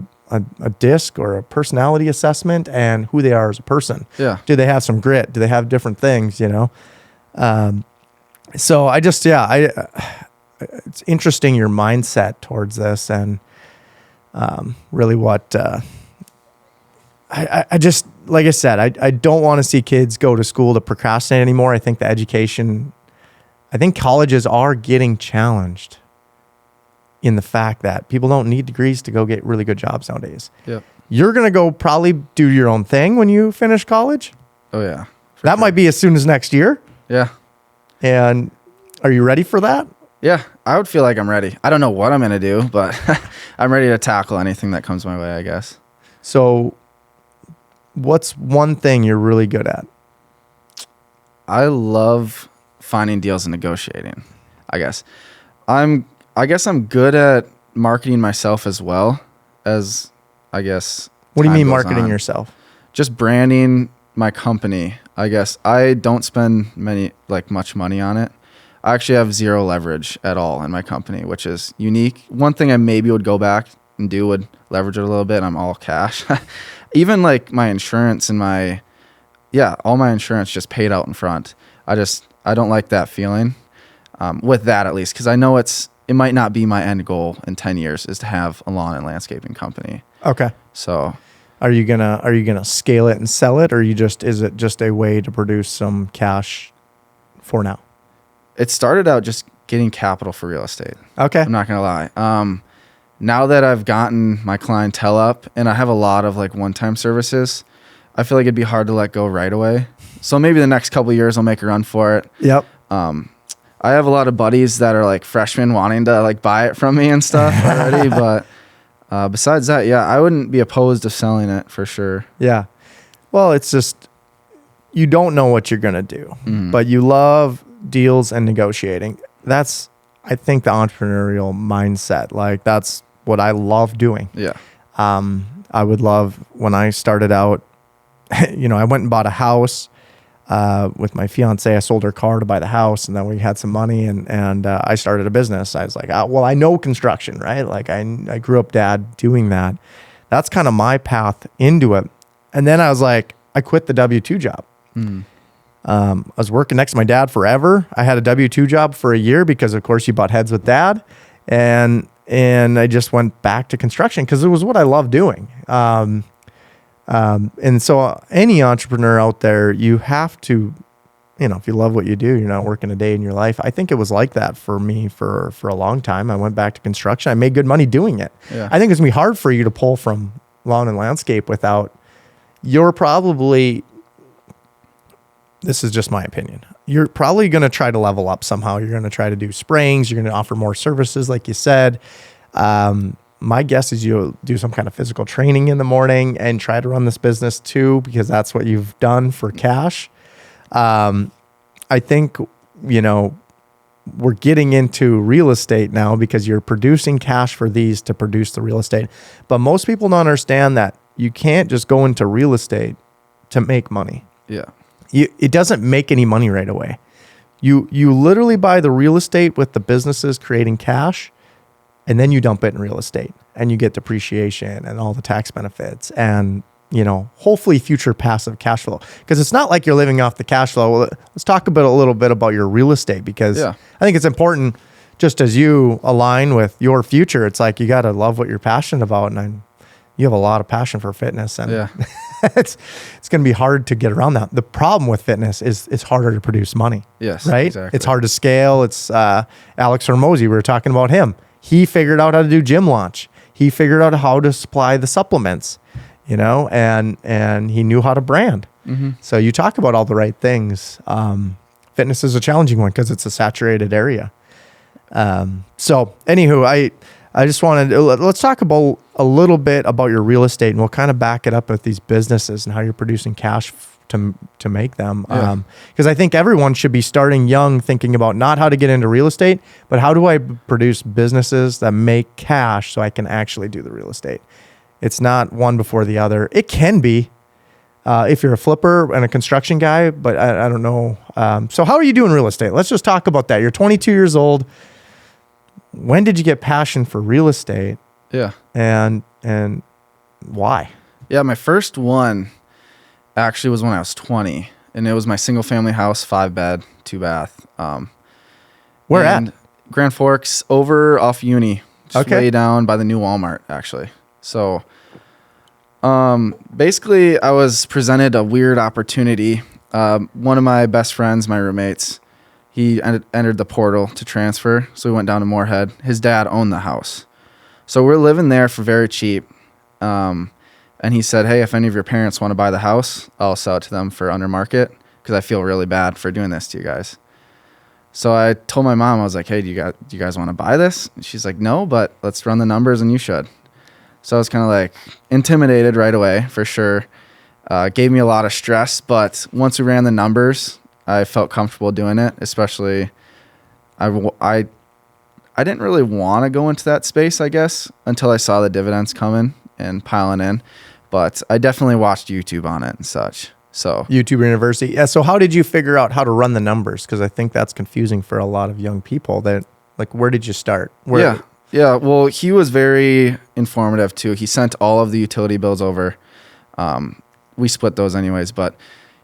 DISC or a personality assessment and who they are as a person. Yeah. Do they have some grit? Do they have different things, So I just, it's interesting your mindset towards this and really what I just, like I said, I don't want to see kids go to school to procrastinate anymore. I think colleges are getting challenged in the fact that people don't need degrees to go get really good jobs nowadays. Yep. You're going to go probably do your own thing when you finish college. Oh yeah. That might be as soon as next year. Yeah. And are you ready for that? Yeah, I would feel like I'm ready. I don't know what I'm going to do, but I'm ready to tackle anything that comes my way, I guess. So what's one thing you're really good at? I love finding deals and negotiating, I guess. I'm good at marketing myself as well as, I guess. What do you mean marketing yourself? Just branding my company, I guess. I don't spend much money on it. I actually have zero leverage at all in my company, which is unique. One thing I maybe would go back and do would leverage it a little bit. I'm all cash. Even like my insurance and all my insurance just paid out in front. I don't like that feeling with that at least, because I know it might not be my end goal in 10 years is to have a lawn and landscaping company. Okay. So are you gonna scale it and sell it, or is it just a way to produce some cash for now? It started out just getting capital for real estate. Okay. I'm not going to lie. Now that I've gotten my clientele up and I have a lot of like one-time services, I feel like it'd be hard to let go right away. So maybe the next couple of years I'll make a run for it. Yep. I have a lot of buddies that are like freshmen wanting to like buy it from me and stuff already. But besides that, I wouldn't be opposed to selling it for sure. Yeah. Well, it's just, you don't know what you're going to do, but you love deals and negotiating. That's, I think, the entrepreneurial mindset. Like that's what I love doing. Yeah. I would love when I started out, I went and bought a house with my fiance. I sold her car to buy the house, and then we had some money and I started a business. I was like, I know construction, right? Like I grew up dad doing that. That's kind of my path into it. And then I was like, I quit the W-2 job. I was working next to my dad forever. I had a W-2 job for a year because, of course, you butt heads with dad. And and I just went back to construction because it was what I love doing. And so any entrepreneur out there, you have to, if you love what you do, you're not working a day in your life. I think it was like that for me for a long time. I went back to construction. I made good money doing it. Yeah. I think it's gonna be hard for you to pull from lawn and landscape without, this is just my opinion. You're probably going to try to level up somehow. You're going to try to do sprayings. You're going to offer more services, like you said. My guess is you'll do some kind of physical training in the morning and try to run this business too, because that's what you've done for cash. I think, we're getting into real estate now because you're producing cash for these to produce the real estate. But most people don't understand that you can't just go into real estate to make money. Yeah. It doesn't make any money right away. You literally buy the real estate with the businesses creating cash, and then you dump it in real estate, and you get depreciation and all the tax benefits and, hopefully future passive cash flow. Because it's not like you're living off the cash flow. Well, let's talk a little bit about your real estate, because I think it's important, just as you align with your future, it's like you got to love what you're passionate about. And you have a lot of passion for fitness, and it's going to be hard to get around that. The problem with fitness is it's harder to produce money. Yes, right? Exactly. It's hard to scale. It's Alex Hormozy. We were talking about him. He figured out how to do gym launch. He figured out how to supply the supplements, and he knew how to brand. Mm-hmm. So you talk about all the right things. Fitness is a challenging one because it's a saturated area. So anywho, I just wanted let's talk about a little bit about your real estate, and we'll kind of back it up with these businesses and how you're producing cash to make them. Because I think everyone should be starting young, thinking about not how to get into real estate, but how do I produce businesses that make cash so I can actually do the real estate. It's not one before the other. It can be if you're a flipper and a construction guy, but I don't know. So how are you doing real estate? Let's just talk about that. You're 22 years old. When did you get passion for real estate? Yeah. And why? Yeah, my first one actually was when I was 20, and it was my single family house, 5-bed, 2-bath. Where at? Grand Forks, over off Uni, just Okay. way down by the new Walmart, actually. So basically I was presented a weird opportunity. One of my best friends, my roommates, he entered the portal to transfer, so we went down to Moorhead. His dad owned the house. So we're living there for very cheap. And he said, hey, if any of your parents want to buy the house, I'll sell it to them for under market, because I feel really bad for doing this to you guys. So I told my mom, I was like, hey, do you guys want to buy this? And she's like, no, but let's run the numbers and you should. So I was kind of like intimidated right away, for sure. Gave me a lot of stress, but once we ran the numbers, I felt comfortable doing it. Especially, I didn't really want to go into that space, I guess, until I saw the dividends coming and piling in. But I definitely watched YouTube on it and such. So YouTube University. Yeah. So how did you figure out how to run the numbers? Because I think that's confusing for a lot of young people. That, like, where did you start? Yeah. Well, he was very informative too. He sent all of the utility bills over. We split those anyways, but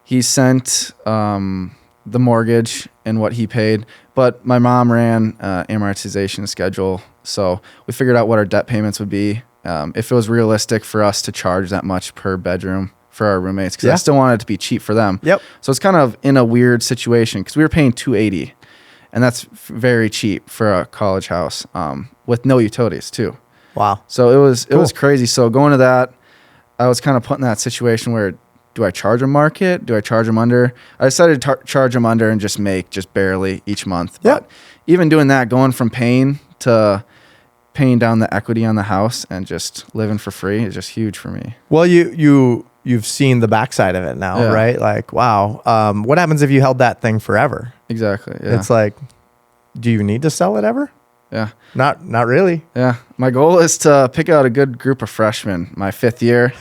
he sent the mortgage and what he paid. But my mom ran amortization schedule, so we figured out what our debt payments would be. If it was realistic for us to charge that much per bedroom for our roommates, because I still wanted it to be cheap for them. Yep. So it's kind of in a weird situation because we were paying $280, and that's very cheap for a college house with no utilities too. Wow. So it was crazy. So going to that, I was kind of put in that situation where, do I charge them market? Do I charge them under? I decided to charge them under and just make just barely each month. Yep. But even doing that, going from paying to paying down the equity on the house and just living for free is just huge for me. Well, you've seen the backside of it now, right? Like, wow. What happens if you held that thing forever? Exactly. Yeah. It's like, do you need to sell it ever? Yeah. Not really. Yeah. My goal is to pick out a good group of freshmen my 5th year.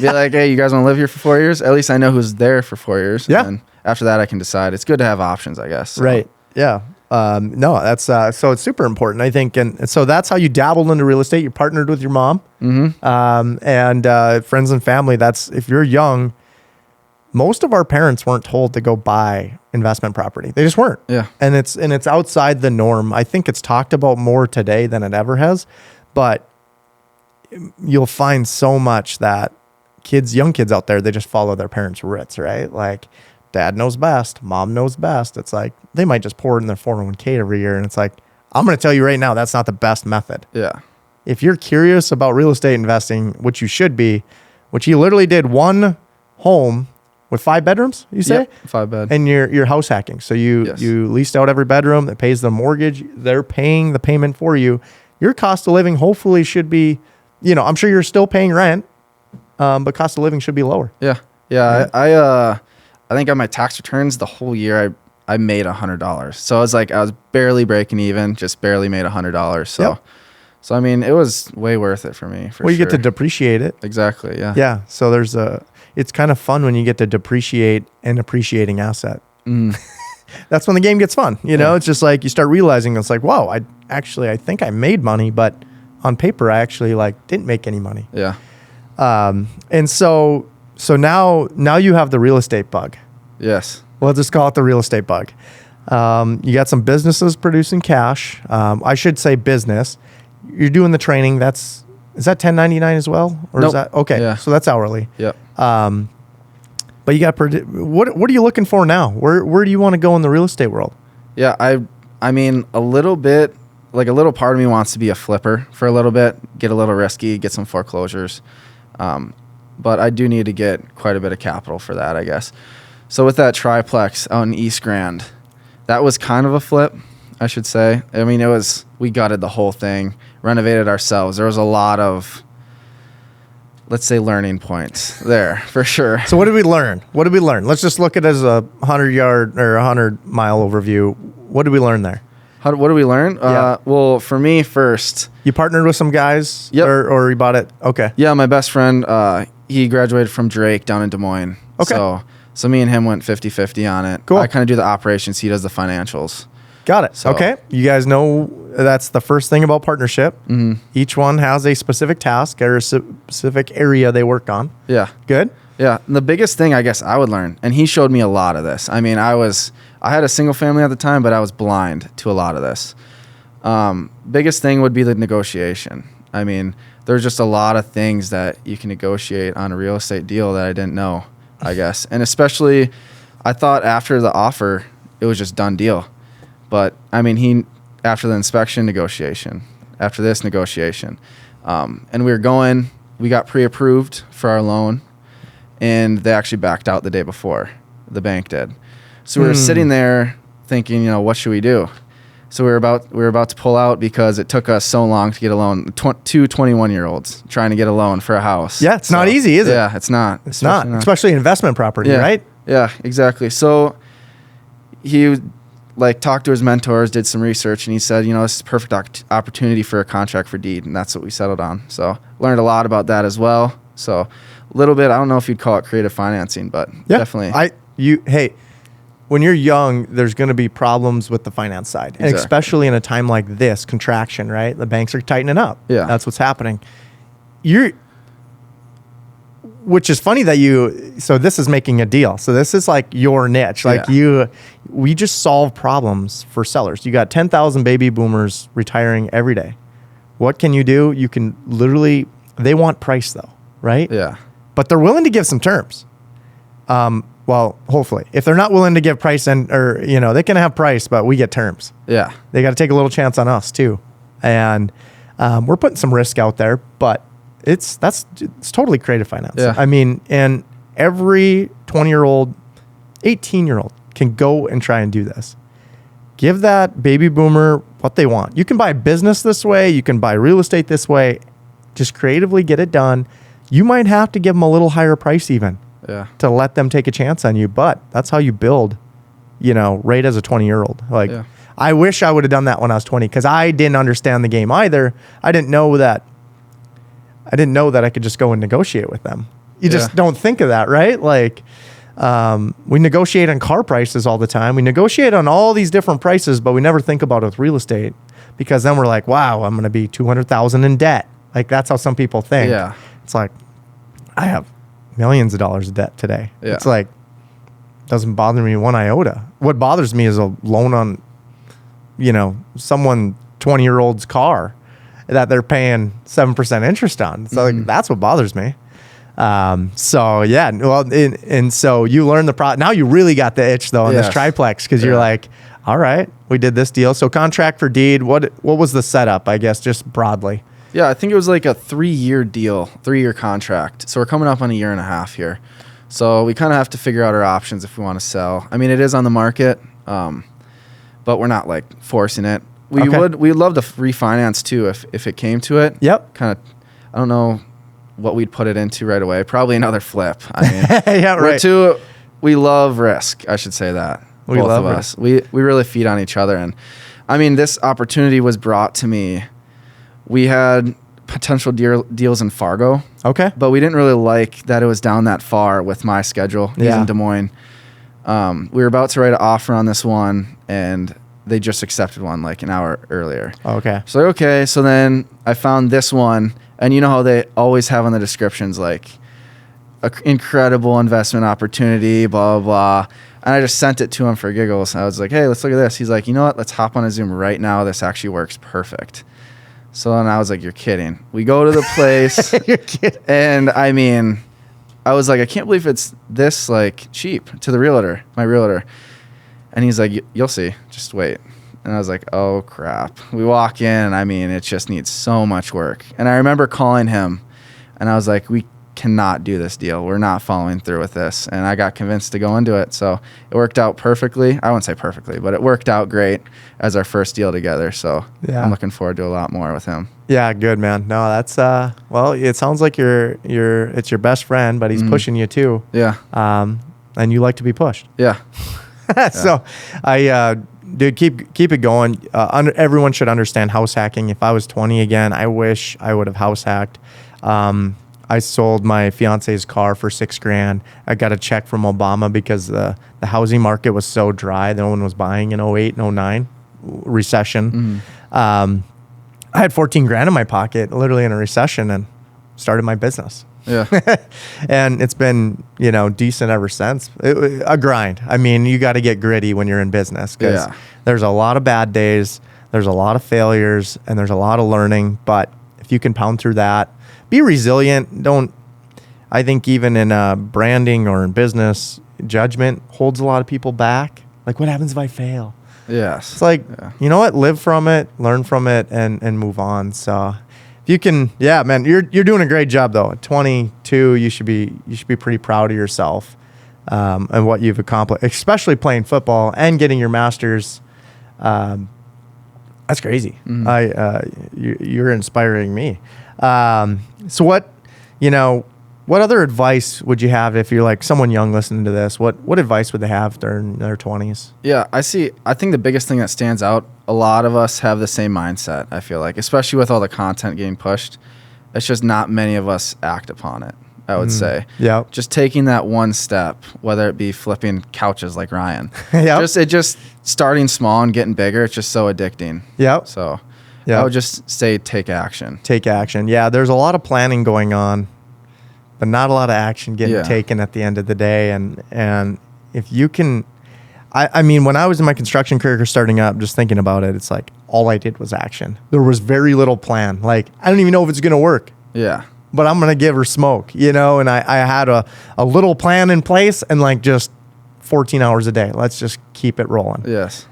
Be like, hey, you guys want to live here for 4 years? At least I know who's there for 4 years. Yeah. And after that, I can decide. It's good to have options, I guess. So. Right. Yeah. No, that's so it's super important, I think. And so that's how you dabbled into real estate. You partnered with your mom, and friends and family. That's, if you're young, most of our parents weren't told to go buy investment property. They just weren't. Yeah. And it's outside the norm. I think it's talked about more today than it ever has, but you'll find so much that young kids out there, they just follow their parents' roots, right? Like dad knows best, mom knows best. It's like, they might just pour it in their 401k every year. And it's like, I'm going to tell you right now, that's not the best method. Yeah. If you're curious about real estate investing, which you should be, which you literally did one home with 5 bedrooms, you say? Yep, 5 bed. And you're house hacking. So you leased out every bedroom that pays the mortgage. They're paying the payment for you. Your cost of living hopefully should be, I'm sure you're still paying rent, but cost of living should be lower. Yeah. Yeah. I think on my tax returns the whole year, I made $100. So I was barely breaking even, just barely made $100. So, Yep. So I mean, it was way worth it for me. You get to depreciate it. Exactly. Yeah. Yeah. So it's kind of fun when you get to depreciate an appreciating asset. That's when the game gets fun. It's just like you start realizing it's like, wow, I think I made money, but on paper, I actually didn't make any money. Yeah. And so now you have the real estate bug. Yes. We'll just call it the real estate bug. You got some businesses producing cash. I should say business. You're doing the training. Is that 1099 as well? Or Nope. is that okay? Yeah. So that's hourly. Yep. But you got what are you looking for now? Where do you want to go in the real estate world? Yeah, I mean a little bit, a little part of me wants to be a flipper for a little bit, get a little risky, get some foreclosures. But I do need to get quite a bit of capital for that, I guess. So with that tri-plex out in East Grand, that was kind of a flip, I should say. I mean, we gutted the whole thing, renovated ourselves. There was a lot of, let's say, learning points there for sure. So what did we learn? Let's just look at it as a 100-yard or 100-mile overview. What did we learn there? What did we learn? Yeah. Well, for me first. You partnered with some guys? Yep. Or you bought it? Okay. Yeah, my best friend, he graduated from Drake down in Des Moines. Okay. So me and him went 50-50 on it. Cool. I kind of do the operations. He does the financials. Got it. So, okay. You guys know that's the first thing about partnership. Mm-hmm. Each one has a specific task or a specific area they work on. Yeah. Good. Yeah. And the biggest thing I guess I would learn, and he showed me a lot of this. I mean, I had a single family at the time, but I was blind to a lot of this. Biggest thing would be the negotiation. I mean, there's just a lot of things that you can negotiate on a real estate deal that I didn't know, I guess. And especially, I thought after the offer, it was just done deal. But I mean, after the inspection, negotiation, after this negotiation, and we got pre-approved for our loan, and they actually backed out the day before, the bank did. So we were sitting there thinking, what should we do? So we were about to pull out because it took us so long to get a loan. Two 21-year-olds trying to get a loan for a house. Yeah, it's not easy, is it? Yeah, it's not. It's not, especially investment property, right? Yeah, exactly. So he talked to his mentors, did some research, and he said, this is a perfect opportunity for a contract for deed, and that's what we settled on. So learned a lot about that as well. So a little bit, I don't know if you'd call it creative financing, but definitely. When you're young, there's going to be problems with the finance side, and especially in a time like this, contraction, right? The banks are tightening up. Yeah, that's what's happening. Which is funny that so this is making a deal. So this is like your niche. We just solve problems for sellers. You got 10,000 baby boomers retiring every day. What can you do? You can they want price though, right? Yeah. But they're willing to give some terms. Well, hopefully. If they're not willing to give price they can have price, but we get terms. Yeah. They got to take a little chance on us too. And we're putting some risk out there, but it's totally creative finance. Yeah. I mean, and every 20-year-old, 18-year-old can go and try and do this. Give that baby boomer what they want. You can buy a business this way. You can buy real estate this way. Just creatively get it done. You might have to give them a little higher price even to let them take a chance on you. But that's how you build, right as a 20-year-old. I wish I would have done that when I was 20 because I didn't understand the game either. I didn't know that I could just go and negotiate with them. You just don't think of that, right? We negotiate on car prices all the time. We negotiate on all these different prices, but we never think about it with real estate because then we're like, wow, I'm going to be $200,000 in debt. That's how some people think. Yeah. It's like, I have millions of dollars of debt today. Yeah. It's like, Doesn't bother me one iota. What bothers me is a loan on, someone 20-year-old's car that they're paying 7% interest on. So like, that's what bothers me. So yeah, well, and so you learn now you really got the itch though on this tri-plex, because you're like, all right, we did this deal. So contract for deed, what was the setup, I guess, just broadly? Yeah, I think it was like a 3-year deal, 3-year contract. So we're coming up on 1.5 years here. So we kind of have to figure out our options if we want to sell. I mean, it is on the market, but we're not like forcing it. We'd love to refinance too if it came to it. Yep. Kind of, I don't know what we'd put it into right away. Probably another flip. I mean, yeah, right. We love risk. I should say that. We love us. We really feed on each other. And I mean, this opportunity was brought to me. We had potential deals in Fargo. Okay. But we didn't really like that it was down that far with my schedule. He's in Des Moines. We were about to write an offer on this one, and they just accepted one like an hour earlier. Okay. So, okay. So then I found this one, and you know how they always have on the descriptions, like, incredible investment opportunity, blah, blah, blah. And I just sent it to him for giggles. I was like, hey, let's look at this. He's like, you know what? Let's hop on a Zoom right now. This actually works perfect. So then I was like, you're kidding. We go to the place. You're kidding. And I mean, I was like, I can't believe it's this like cheap, to the realtor, my realtor. And he's like, you'll see. Just wait. And I was like, oh, crap. We walk in, and I mean, it just needs so much work. And I remember calling him, and I was like, we cannot do this deal. We're not following through with this. And I got convinced to go into it. So it worked out perfectly. I wouldn't say perfectly, but it worked out great as our first deal together. So I'm looking forward to a lot more with him. Yeah, good, man. No, that's well, it sounds like it's your best friend, but he's pushing you too. Yeah. And you like to be pushed. Yeah. So dude, keep it going. Everyone should understand house hacking. If I was 20 again, I wish I would have house hacked. I sold my fiance's car for $6,000. I got a check from Obama because the housing market was so dry. No one was buying in 08 and 09 recession. I had $14,000 in my pocket, literally in a recession, and started my business. Yeah. And it's been, decent ever since. A grind. I mean, you got to get gritty when you're in business, because there's a lot of bad days, there's a lot of failures, and there's a lot of learning. But if you can pound through that, be resilient. I think even in branding or in business, judgment holds a lot of people back. Like, what happens if I fail? Yes. It's like, you know what? Live from it, learn from it, and move on. So if you can, man, you're doing a great job though. At 22, you should be pretty proud of yourself and what you've accomplished, especially playing football and getting your master's. That's crazy. You're inspiring me. So what other advice would you have if you're like someone young listening to this? What advice would they have during their 20s? Yeah, I think the biggest thing that stands out, a lot of us have the same mindset, I feel like, especially with all the content getting pushed. It's just not many of us act upon it, I would say. Yeah. Just taking that one step, whether it be flipping couches like Ryan. Yeah. Just starting small and getting bigger, it's just so addicting. Yeah. So I would just say take action. Take action. Yeah, there's a lot of planning going on, but not a lot of action getting taken at the end of the day. And if you can, I mean, when I was in my construction career starting up, just thinking about it, it's like all I did was action. There was very little plan. Like, I don't even know if it's going to work. Yeah. But I'm going to give her smoke, and I had a little plan in place, and like just 14 hours a day. Let's just keep it rolling. Yes.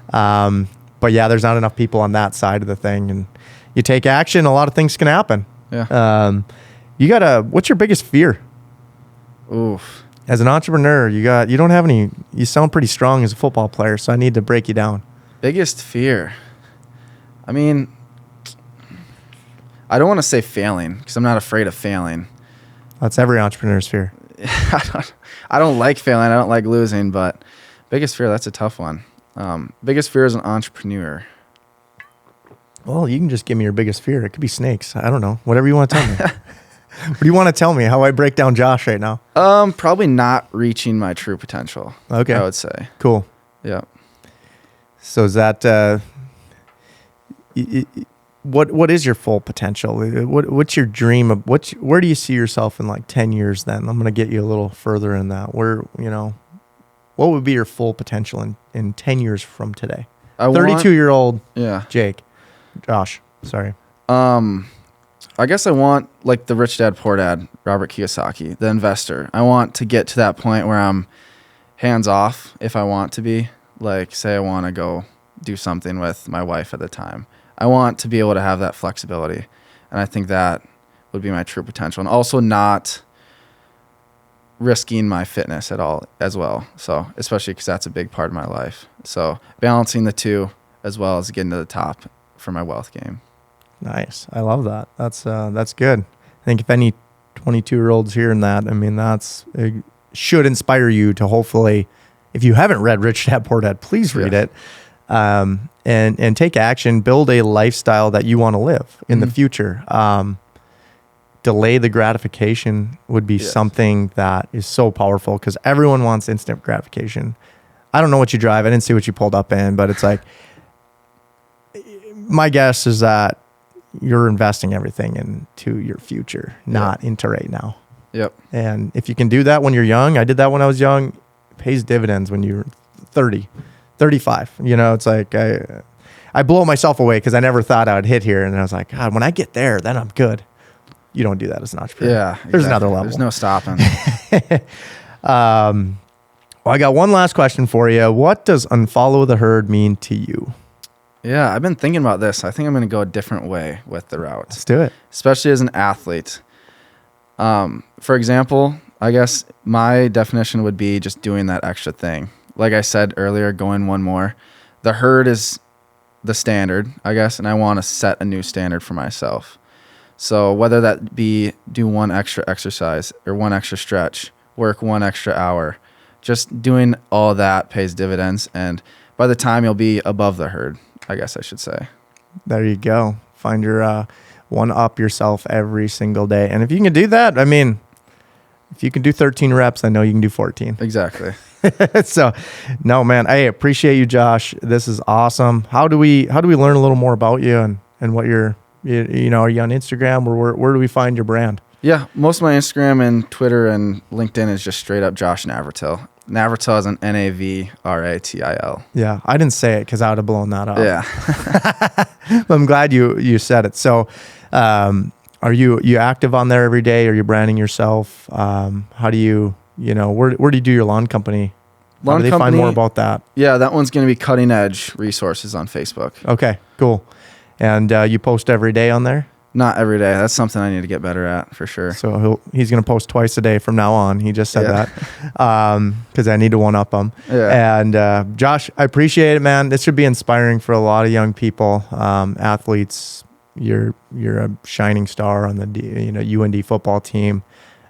But yeah, there's not enough people on that side of the thing, and you take action, a lot of things can happen. Yeah. What's your biggest fear? Oof. As an entrepreneur, you sound pretty strong as a football player, so I need to break you down. Biggest fear. I mean, I don't want to say failing, because I'm not afraid of failing. That's every entrepreneur's fear. I don't like failing. I don't like losing, but biggest fear, that's a tough one. Biggest fear as an entrepreneur. Well, you can just give me your biggest fear. It could be snakes. I don't know. Whatever you want to tell me. What do you want to tell me? How I break down Josh right now? Probably not reaching my true potential. Okay. I would say. Cool. Yeah. So is that what is your full potential? What's your dream of where do you see yourself in like 10 years then? I'm going to get you a little further in that. Where, what would be your full potential in 10 years from today? 32-year-old Josh, sorry. I guess I want like the rich dad, poor dad, Robert Kiyosaki, the investor. I want to get to that point where I'm hands off if I want to be. Like, say I want to go do something with my wife at the time. I want to be able to have that flexibility. And I think that would be my true potential. And also not risking my fitness at all as well. So, especially because that's a big part of my life. So, balancing the two as well as getting to the top for my wealth game. Nice. I love that. That's good. I think if any 22-year-olds hearing that, I mean, it should inspire you to hopefully, if you haven't read Rich Dad Poor Dad, please read it, and take action, build a lifestyle that you want to live in the future. Delay the gratification would be something that is so powerful because everyone wants instant gratification. I don't know what you drive. I didn't see what you pulled up in, but it's like, my guess is that you're investing everything into your future, not into right now. Yep. And if you can do that when you're young, I did that when I was young, it pays dividends when you're 30, 35. It's like I blow myself away because I never thought I would hit here. And I was like, God, when I get there, then I'm good. You don't do that as an entrepreneur. Yeah. Exactly. There's another level. There's no stopping. Well, I got one last question for you. What does unfollow the herd mean to you? Yeah, I've been thinking about this. I think I'm going to go a different way with the route. Let's do it. Especially as an athlete. For example, I guess my definition would be just doing that extra thing. Like I said earlier, going one more. The herd is the standard, I guess, and I want to set a new standard for myself. So whether that be do one extra exercise or one extra stretch, work one extra hour, just doing all that pays dividends. And by the time you'll be above the herd, I guess I should say. There you go. Find your one up yourself every single day. And if you can do that, I mean, if you can do 13 reps, I know you can do 14. Exactly. So, no, man, I appreciate you, Josh. This is awesome. How do we learn a little more about you and what are you on Instagram or where do we find your brand? Yeah, most of my Instagram and Twitter and LinkedIn is just straight up Josh Navratil. Navratil is an Navratil. Yeah, I didn't say it because I would have blown that up. Yeah. But I'm glad you said it. So, are you active on there every day? Are you branding yourself? How do you, where do you do your lawn company? How do they find more about that? Yeah, that one's going to be Cutting Edge Resources on Facebook. Okay, cool. And you post every day on there? Not every day. That's something I need to get better at for sure. So he's going to post twice a day from now on. He just said that because I need to one-up him. Yeah. And Josh, I appreciate it, man. This should be inspiring for a lot of young people, athletes. You're a shining star on the UND football team.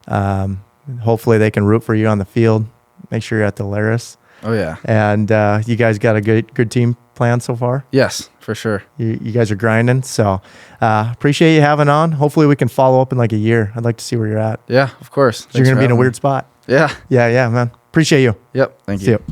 Hopefully they can root for you on the field. Make sure you're at the Laris. Oh yeah. And you guys got a good team plan so far? Yes, for sure. You guys are grinding. So appreciate you having on. Hopefully we can follow up in like a year. I'd like to see where you're at. Yeah, of course. You're going to be in a weird spot. Yeah. Yeah, man. Appreciate you. Yep. Thank you. See you.